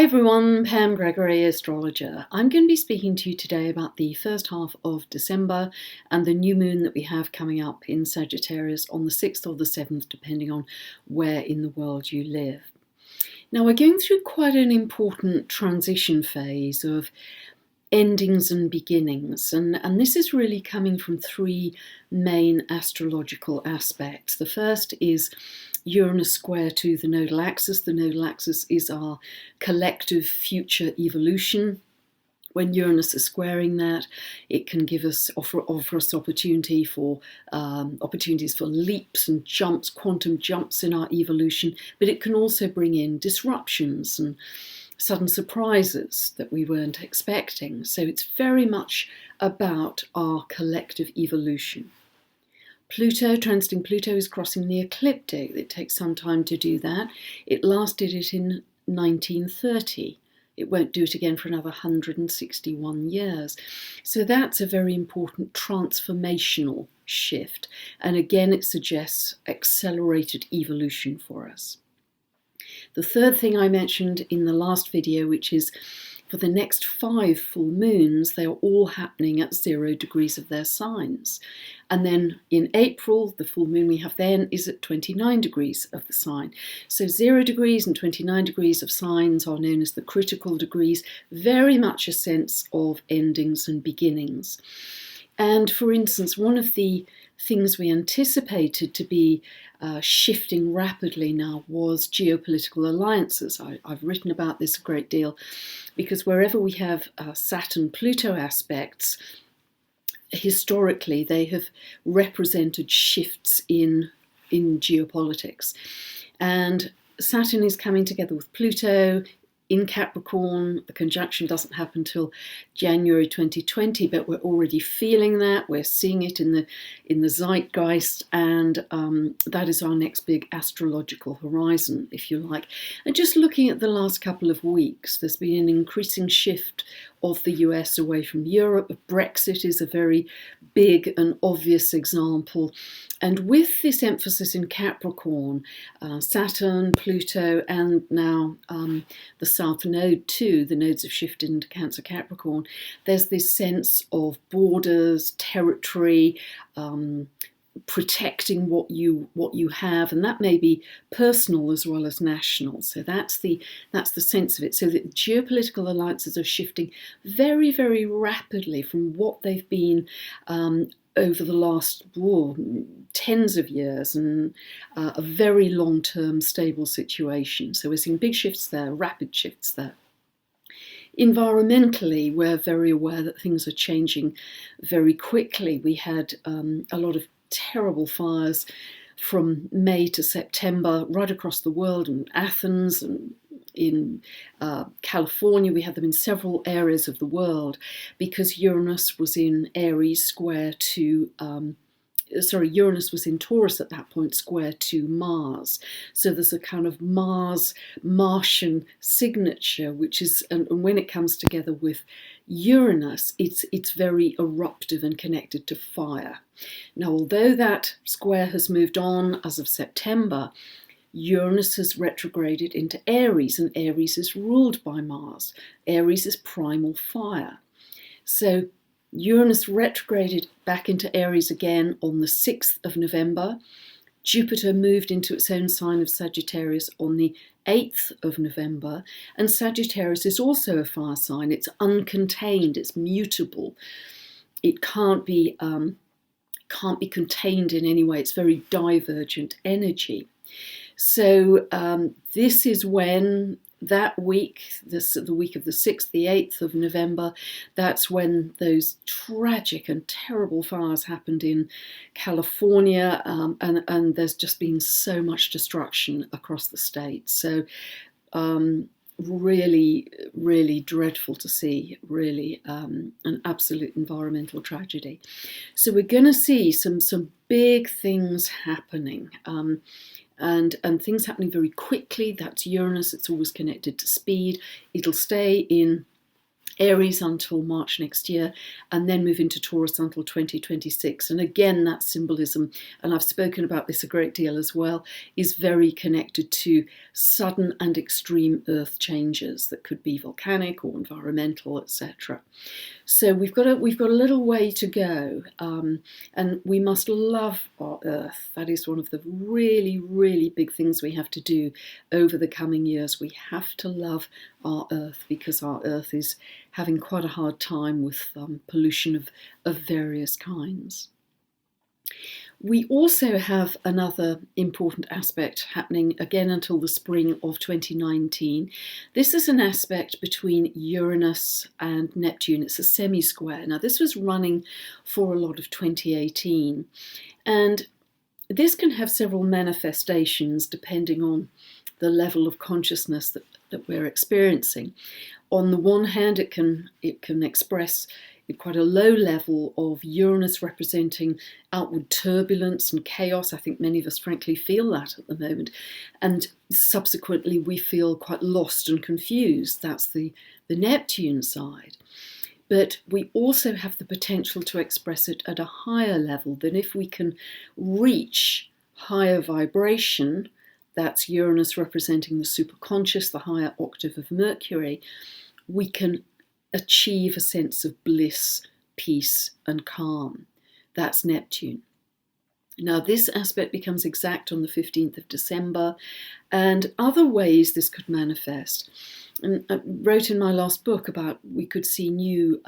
everyone, Pam Gregory, astrologer. I'm going to be speaking to you today about the first half of December and the new moon that we have coming up in Sagittarius on the 6th or the 7th, depending on where in the world you live. Now, we're going through quite an important transition phase of endings and beginnings, and this is really coming from three main astrological aspects. The first is Uranus square to the nodal axis. The nodal axis is our collective future evolution. When Uranus is squaring that, it can offer us opportunities for leaps and jumps, quantum jumps in our evolution, but it can also bring in disruptions and sudden surprises that we weren't expecting. So it's very much about our collective evolution. Pluto, transiting Pluto, is crossing the ecliptic. It takes some time to do that. It last did it in 1930. It won't do it again for another 161 years. So that's a very important transformational shift. And again, it suggests accelerated evolution for us. The third thing I mentioned in the last video, which is for the next 5 full moons, they are all happening at 0 degrees of their signs. And then in April, the full moon we have then is at 29 degrees of the sign. So 0 degrees and 29 degrees of signs are known as the critical degrees, very much a sense of endings and beginnings. And for instance, one of the things we anticipated to be shifting rapidly now was geopolitical alliances. I've written about this a great deal because wherever we have Saturn-Pluto aspects, historically they have represented shifts in geopolitics. And Saturn is coming together with Pluto in Capricorn. The conjunction doesn't happen until January 2020, but we're already feeling that. We're seeing it in the zeitgeist, and that is our next big astrological horizon, if you like. And just looking at the last couple of weeks, there's been an increasing shift of the US away from Europe. Brexit is a very big and obvious example. And with this emphasis in Capricorn, Saturn, Pluto, and now the South Node too, the nodes have shifted into Cancer Capricorn, there's this sense of borders, territory, protecting what you have, and that may be personal as well as national. So that's the sense of it. So that geopolitical alliances are shifting very, very rapidly from what they've been over the last tens of years, and a very long-term stable situation. So we're seeing big shifts there, rapid shifts there. Environmentally, we're very aware that things are changing very quickly. We had a lot of terrible fires from May to September right across the world, in Athens and in California. We had them in several areas of the world because Uranus was in Aries square to Uranus was in Taurus at that point, square to Mars. So there's a kind of Mars-Martian signature, which is, and when it comes together with Uranus, it's very eruptive and connected to fire. Now, although that square has moved on as of September, Uranus has retrograded into Aries, and Aries is ruled by Mars. Aries is primal fire. So Uranus retrograded back into Aries again on the 6th of November. Jupiter moved into its own sign of Sagittarius on the 8th of November. And Sagittarius is also a fire sign. It's uncontained, it's mutable. It can't be contained in any way. It's very divergent energy. So this is when that week, the week of the 6th, the 8th of November, that's when those tragic and terrible fires happened in California, and there's just been so much destruction across the state. So really, really dreadful to see, really an absolute environmental tragedy. So we're going to see some big things happening. And things happening very quickly. That's Uranus. It's always connected to speed. It'll stay in Aries until March next year, and then move into Taurus until 2026. And again, that symbolism, and I've spoken about this a great deal as well, is very connected to sudden and extreme earth changes that could be volcanic or environmental, etc. So we've got a little way to go, and we must love our earth. That is one of the really, really big things we have to do over the coming years. We have to love our earth, because our earth is having quite a hard time with pollution of various kinds. We also have another important aspect happening again until the spring of 2019. This is an aspect between Uranus and Neptune. It's a semi-square. Now, this was running for a lot of 2018, and this can have several manifestations depending on the level of consciousness that we're experiencing. On the one hand, it can express quite a low level of Uranus representing outward turbulence and chaos. I think many of us frankly feel that at the moment. And subsequently we feel quite lost and confused. That's the Neptune side. But we also have the potential to express it at a higher level. Than if we can reach higher vibration, that's Uranus representing the superconscious, the higher octave of Mercury, we can achieve a sense of bliss, peace, and calm. That's Neptune. Now, this aspect becomes exact on the 15th of December, and other ways this could manifest. And I wrote in my last book about we could see new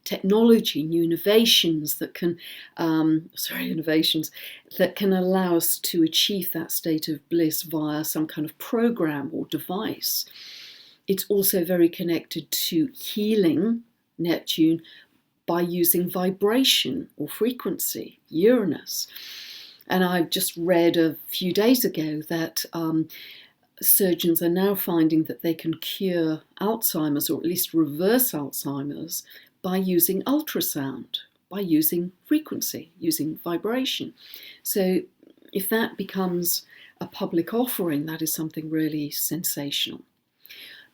technology, new innovations that can, that can allow us to achieve that state of bliss via some kind of program or device. It's also very connected to healing, Neptune, by using vibration or frequency, Uranus. And I just read a few days ago that surgeons are now finding that they can cure Alzheimer's, or at least reverse Alzheimer's, by using ultrasound, by using frequency, using vibration. So if that becomes a public offering, that is something really sensational.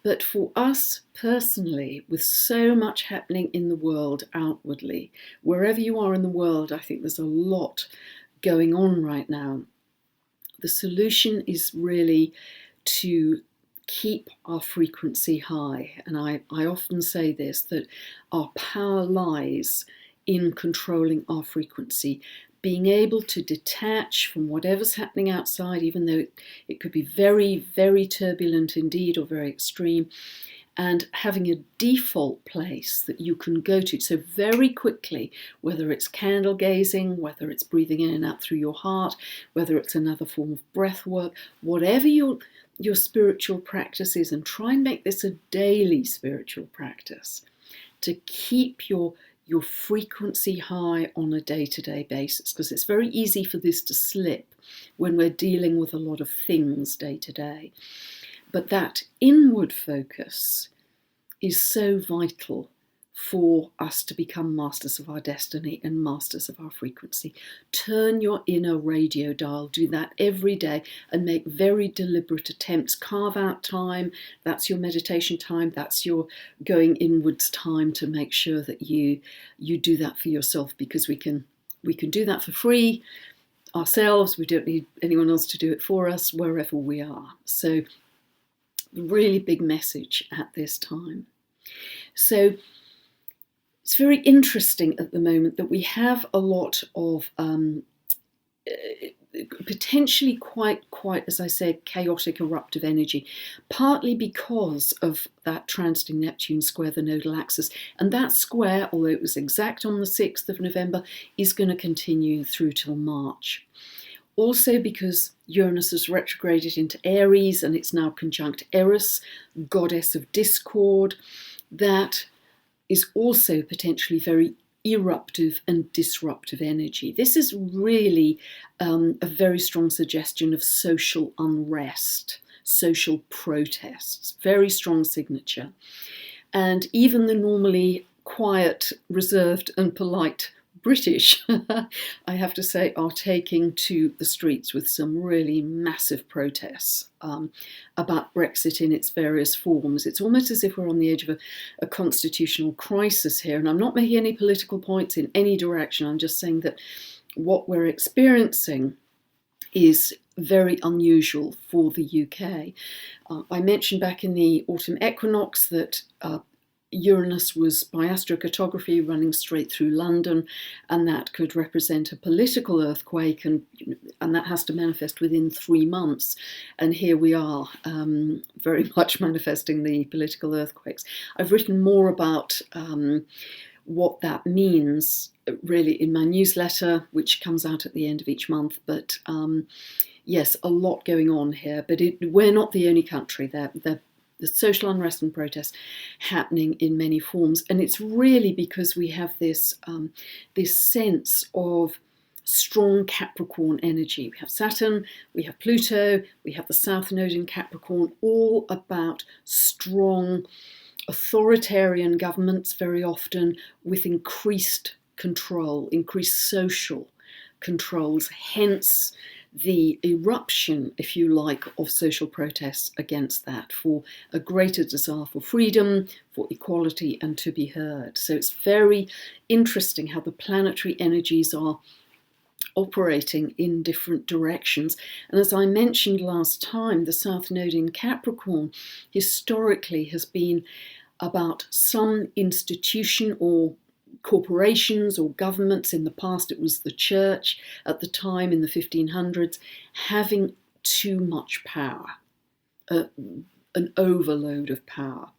But for us personally, with so much happening in the world outwardly, wherever you are in the world, I think there's a lot going on right now. The solution is really to keep our frequency high. And I often say this, that our power lies in controlling our frequency, being able to detach from whatever's happening outside, even though it could be very, very turbulent indeed or very extreme, and having a default place that you can go to. So very quickly, whether it's candle gazing, whether it's breathing in and out through your heart, whether it's another form of breath work, whatever your spiritual practice is, and try and make this a daily spiritual practice to keep your frequency high on a day-to-day basis, because it's very easy for this to slip when we're dealing with a lot of things day to day. But that inward focus is so vital for us to become masters of our destiny and masters of our frequency. Turn your inner radio dial, do that every day, and make very deliberate attempts. Carve out time, that's your meditation time, that's your going inwards time, to make sure that you do that for yourself, because we can do that for free ourselves. We don't need anyone else to do it for us wherever we are. So really big message at this time. So it's very interesting at the moment that we have a lot of potentially quite, as I said, chaotic eruptive energy, partly because of that transiting Neptune square the nodal axis. And that square, although it was exact on the 6th of November, is going to continue through till March. Also because Uranus has retrograded into Aries and it's now conjunct Eris, goddess of discord. That is also potentially very eruptive and disruptive energy. This is really a very strong suggestion of social unrest, social protests, very strong signature. And even the normally quiet, reserved and polite British, I have to say, are taking to the streets with some really massive protests about Brexit in its various forms. It's almost as if we're on the edge of a constitutional crisis here. And I'm not making any political points in any direction. I'm just saying that what we're experiencing is very unusual for the UK. I mentioned back in the autumn equinox that Uranus was by astrocartography running straight through London, and that could represent a political earthquake, and that has to manifest within 3 months. And here we are, very much manifesting the political earthquakes. I've written more about what that means really in my newsletter, which comes out at the end of each month. But yes, a lot going on here. But we're not the only country. The social unrest and protests happening in many forms, and it's really because we have this sense of strong Capricorn energy. We have Saturn, we have Pluto, we have the South Node in Capricorn, all about strong authoritarian governments, very often with increased control, increased social controls, hence the eruption, if you like, of social protests against that, for a greater desire for freedom, for equality, and to be heard. So it's very interesting how the planetary energies are operating in different directions. And as I mentioned last time, the South Node in Capricorn historically has been about some institution or corporations or governments. In the past it was the church, at the time in the 1500s, having too much power, an overload of power.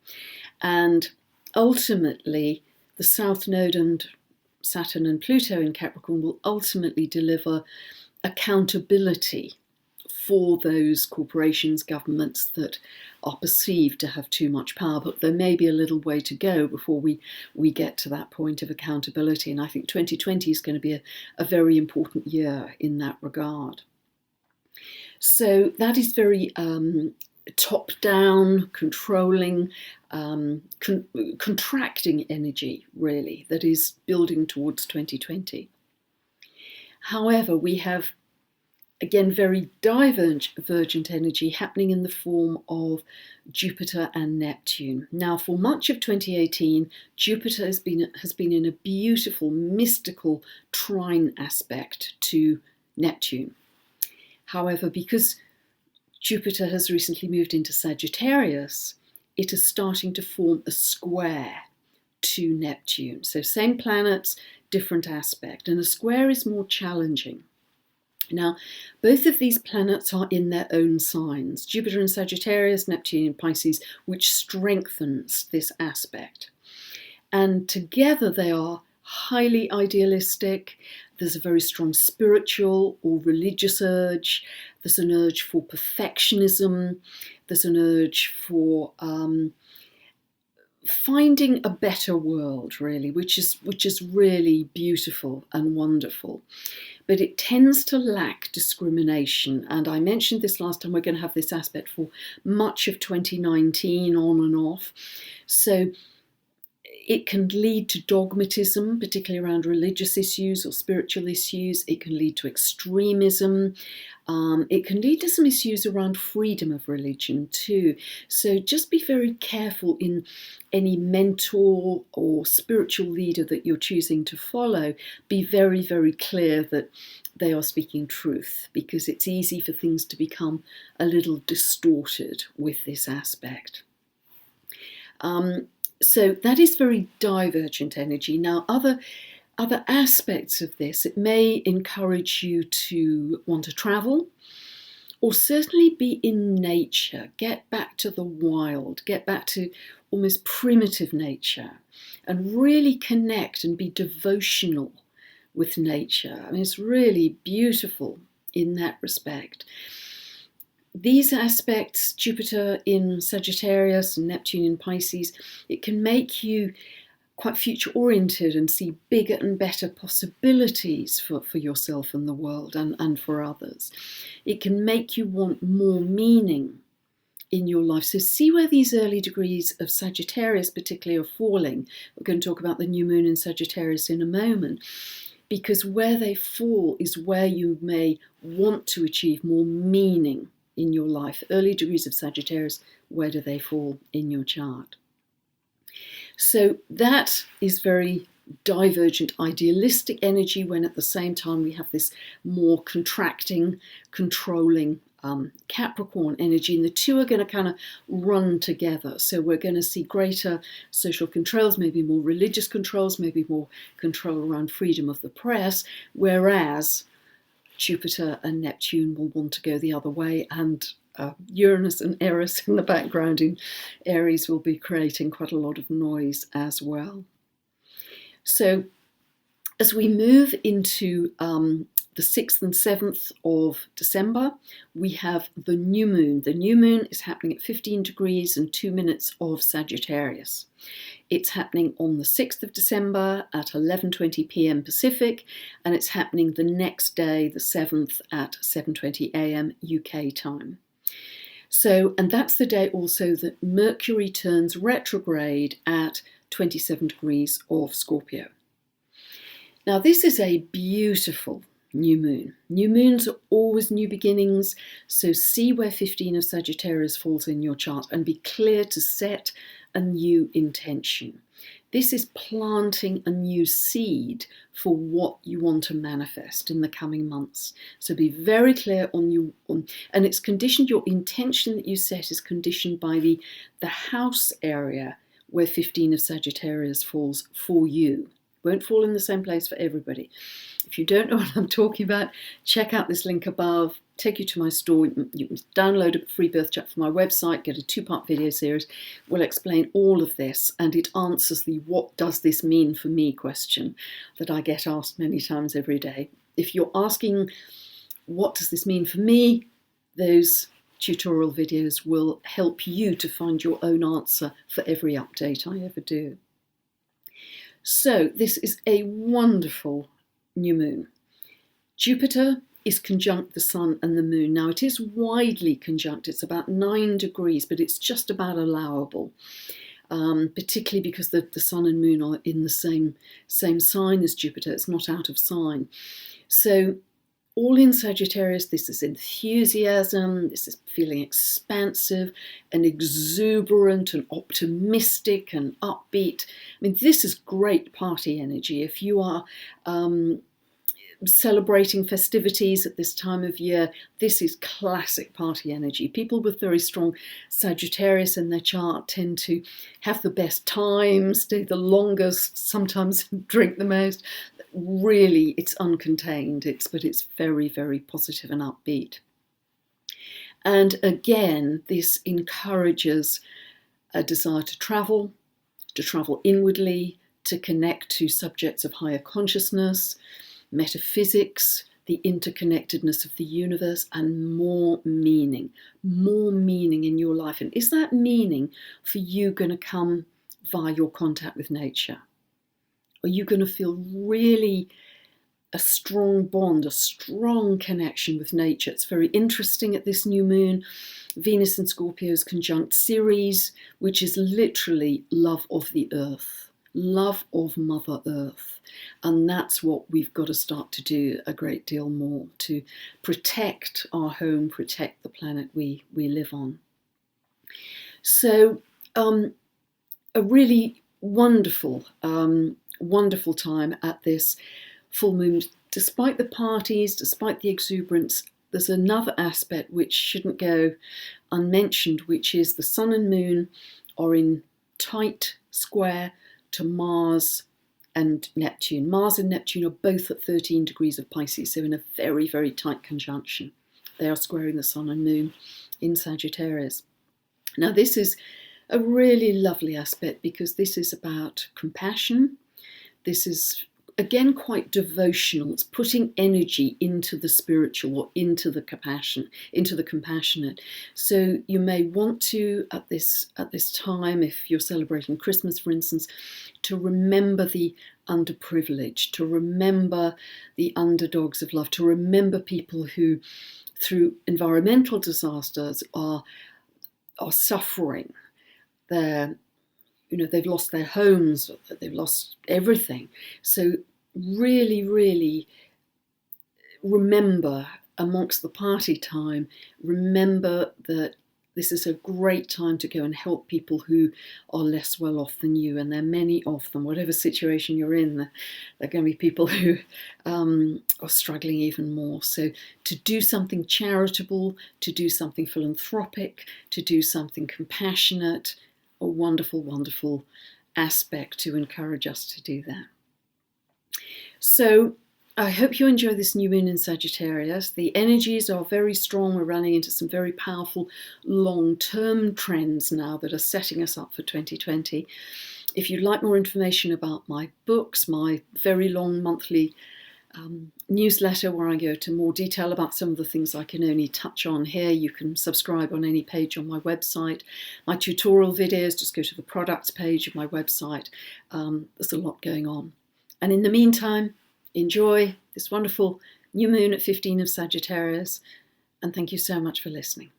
And ultimately the South Node and Saturn and Pluto in Capricorn will ultimately deliver accountability for those corporations, governments that are perceived to have too much power. But there may be a little way to go before we get to that point of accountability. And I think 2020 is going to be a very important year in that regard. So that is very top-down, controlling, contracting energy, really, that is building towards 2020. However, we have, again, very divergent energy happening in the form of Jupiter and Neptune. Now, for much of 2018, Jupiter has been in a beautiful, mystical trine aspect to Neptune. However, because Jupiter has recently moved into Sagittarius, it is starting to form a square to Neptune. So same planets, different aspect. And a square is more challenging. Now, both of these planets are in their own signs, Jupiter in Sagittarius, Neptune in Pisces, which strengthens this aspect. And together they are highly idealistic. There's a very strong spiritual or religious urge. There's an urge for perfectionism. There's an urge for finding a better world, really, which is really beautiful and wonderful. But it tends to lack discrimination. And I mentioned this last time, we're going to have this aspect for much of 2019, on and off. So it can lead to dogmatism, particularly around religious issues or spiritual issues. It can lead to extremism. It can lead to some issues around freedom of religion too. So just be very careful in any mentor or spiritual leader that you're choosing to follow. Be very, very clear that they are speaking truth, because it's easy for things to become a little distorted with this aspect. So that is very divergent energy. Now, other aspects of this, it may encourage you to want to travel, or certainly be in nature, get back to the wild, get back to almost primitive nature, and really connect and be devotional with nature. I mean, it's really beautiful in that respect. These aspects, Jupiter in Sagittarius and Neptune in Pisces, it can make you quite future-oriented and see bigger and better possibilities for yourself and the world and for others. It can make you want more meaning in your life. So see where these early degrees of Sagittarius particularly are falling. We're going to talk about the new moon in Sagittarius in a moment. because where they fall is where you may want to achieve more meaning in your life. Early degrees of Sagittarius, where do they fall in your chart? So that is very divergent, idealistic energy, when at the same time we have this more contracting, controlling Capricorn energy, and the two are going to kind of run together. So we're going to see greater social controls, maybe more religious controls, maybe more control around freedom of the press, whereas Jupiter and Neptune will want to go the other way, and Uranus and Eris in the background in Aries will be creating quite a lot of noise as well. So as we move into the 6th and 7th of December, we have the new moon. The new moon is happening at 15 degrees and 2 minutes of Sagittarius. It's happening on the 6th of December at 11:20 p.m. Pacific, and it's happening the next day, the 7th, at 7:20 a.m. UK time. So, and that's the day also that Mercury turns retrograde at 27 degrees of Scorpio. Now, this is a beautiful new moon. New moons are always new beginnings, so see where 15 of Sagittarius falls in your chart and be clear to set a new intention. This is planting a new seed for what you want to manifest in the coming months. So be very clear on and it's conditioned, your intention that you set is conditioned by the house area where 15 of Sagittarius falls for you. Won't fall in the same place for everybody. If you don't know what I'm talking about, check out this link above, take you to my store. You can download a free birth chart from my website, get a 2-part video series. We'll explain all of this, and it answers the "what does this mean for me" question that I get asked many times every day. If you're asking what does this mean for me, those tutorial videos will help you to find your own answer for every update I ever do. So this is a wonderful new moon. Jupiter is conjunct the Sun and the Moon. Now, it is widely conjunct. It's about 9 degrees, but it's just about allowable, particularly because the Sun and Moon are in the same sign as Jupiter. It's not out of sign. So all in Sagittarius, this is enthusiasm, this is feeling expansive and exuberant and optimistic and upbeat. I mean, this is great party energy. If you are celebrating festivities at this time of year, this is classic party energy. People with very strong Sagittarius in their chart tend to have the best time, stay the longest, sometimes drink the most. Really, it's uncontained, but it's very, very positive and upbeat. And again, this encourages a desire to travel inwardly, to connect to subjects of higher consciousness, metaphysics, the interconnectedness of the universe, and more meaning in your life. And is that meaning for you going to come via your contact with nature? Are you going to feel really a strong bond, a strong connection with nature? It's very interesting at this new moon. Venus in Scorpio is conjunct Ceres, which is literally love of the earth, love of Mother Earth. And that's what we've got to start to do a great deal more, to protect our home, protect the planet we live on. So a really wonderful time at this full moon. Despite the parties, despite the exuberance, there's another aspect which shouldn't go unmentioned, which is the Sun and Moon are in tight square to Mars and Neptune. Mars and Neptune are both at 13 degrees of Pisces, so in a very, very tight conjunction. They are squaring the Sun and Moon in Sagittarius. Now, this is a really lovely aspect because this is about compassion. This is, again, quite devotional. It's putting energy into the spiritual or into the compassionate. So you may want to, at this time, if you're celebrating Christmas, for instance, to remember the underprivileged, to remember the underdogs of life, to remember people who, through environmental disasters, are suffering. They've lost their homes, they've lost everything. So really, really remember amongst the party time, remember that this is a great time to go and help people who are less well off than you, and there are many of them. Whatever situation you're in, there are going to be people who are struggling even more. So to do something charitable, to do something philanthropic, to do something compassionate, a wonderful, wonderful aspect to encourage us to do that. So I hope you enjoy this new moon in Sagittarius. The energies are very strong. We're running into some very powerful long-term trends now that are setting us up for 2020. If you'd like more information about my books, my very long monthly newsletter where I go to more detail about some of the things I can only touch on here, you can subscribe on any page on my website. My tutorial videos, just go to the products page of my website. There's a lot going on. And in the meantime, enjoy this wonderful new moon at 15 of Sagittarius, and thank you so much for listening.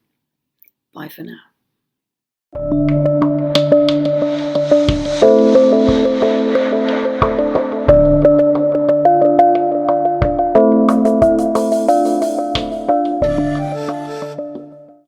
Bye for now.